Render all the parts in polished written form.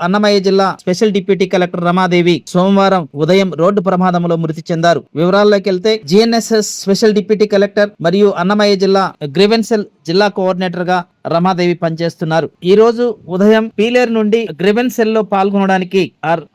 అన్నమయ్య జిల్లా special deputy collector Ramadevi సోమవారం ఉదయం రోడ్డు ప్రమాదంలో మృతి చెందారు. వివరాల్లోకి వెళ్తే జిఎన్ఎస్ఎస్ స్పెషల్ డిప్యూటీ కలెక్టర్ మరియు అన్నమయ్య జిల్లా గ్రీవెన్సెల్ జిల్లా కోఆర్డినేటర్ గా రమాదేవి పనిచేస్తున్నారు. ఈ రోజు ఉదయం పీలేరు నుండి గ్రీవెన్సెల్ లో పాల్గొనడానికి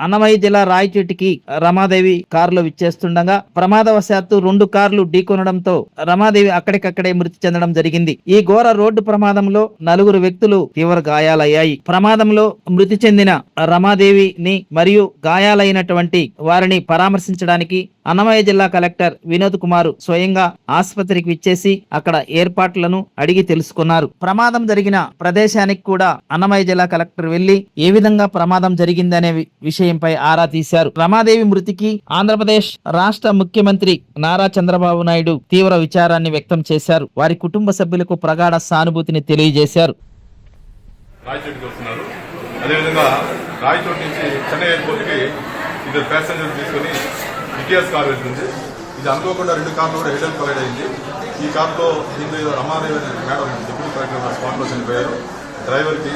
అన్నమయ్య జిల్లా రాయచోటికి రమాదేవి కారులో విచ్చేస్తుండగా ప్రమాదవశాత్తు 2 కార్లు ఢీకొనడంతో రమాదేవి అక్కడికక్కడే మృతి చెందడం జరిగింది. ఈ ఘోర రోడ్డు ప్రమాదంలో 4 వ్యక్తులు తీవ్ర గాయాలయ్యాయి. ప్రమాదంలో మృతి చెందిన రమాదేవిని మరియు గాయాలైనటువంటి వారిని పరామర్శించడానికి అన్నమయ్య జిల్లా కలెక్టర్ వినోద్ కుమార్ స్వయంగా ఆసుపత్రికి విచ్చేసి అక్కడ ఏర్పాట్లను అడిగి తెలుసుకున్నారు. ప్రమాదం జరిగిన ప్రదేశానికి కూడా అన్నమయ్య జిల్లా కలెక్టర్ వెళ్లి ఏ విధంగా ప్రమాదం జరిగిందనే విషయంపై ఆరా తీశారు. రమాదేవి మృతికి ఆంధ్రప్రదేశ్ రాష్ట్ర ముఖ్యమంత్రి నారా చంద్రబాబు నాయుడు తీవ్ర విచారాన్ని వ్యక్తం చేశారు. వారి కుటుంబ సభ్యులకు ప్రగాఢ సానుభూతిని తెలియజేశారు. రాయచోటి నుంచి చెన్నై ఎయిర్పోర్ట్ కి ఇద్దరు ప్యాసింజర్ తీసుకుని విటిఎస్ కార్ వెళ్తుంది. ఇది అనుకోకుండా 2 కార్లు కూడా హెడ్ అండ్ కొలైడ్ అయింది. ఈ కార్లో దీంట్లో Ramadevi madam deputy collector spot లో చనిపోయారు. డ్రైవర్ కి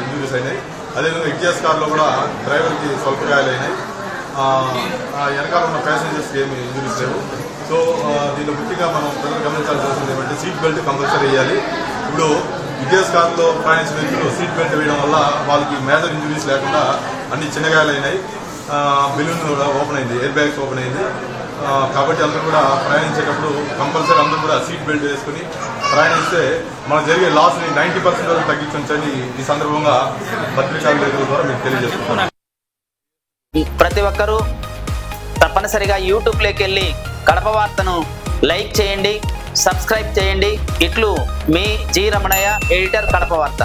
ఇంజురీస్ అయినాయి. అదేవిధంగా విటిఎస్ కార్లో కూడా డ్రైవర్ కి స్వల్ప గాయాలైనాయి. వెనకాల ఉన్న ప్యాసింజర్స్ కి ఏమి ఇంజురీస్ లేవు. సో దీంట్లో ముఖ్యంగా మనం ప్రజలు గమనించాల్సి వస్తుంది ఏమంటే సీట్ బెల్ట్ కంపల్సరీ వేయాలి. ఇప్పుడు విటిఎస్ కార్లో ప్రయాణించిన వ్యక్తులు సీట్ బెల్ట్ వేయడం వల్ల వాళ్ళకి మేజర్ ఇంజురీస్ లేకుండా అన్ని చిన్నగాయాలైనాయి. బెలూన్ కూడా ఓపెన్ అయింది, ఎయిర్ బ్యాగ్స్ ఓపెన్ అయింది. కాబట్టి అందరూ కూడా ప్రయాణించేటప్పుడు కంపల్సరీ అందరూ కూడా సీట్ బెల్ట్ వేసుకుని ప్రయాణిస్తే మనకు జరిగే లాస్ని 90% వరకు తగ్గించవచ్చని ఈ సందర్భంగా పత్రికా లేఖల ద్వారా మీకు తెలియజేస్తున్నాను. ప్రతి ఒక్కరూ తప్పనిసరిగా యూట్యూబ్లోకి వెళ్ళి కడప వార్తను లైక్ చేయండి, సబ్స్క్రైబ్ చేయండి. ఇట్లు మీ జి రమణయ్య, ఎడిటర్, కడప వార్త.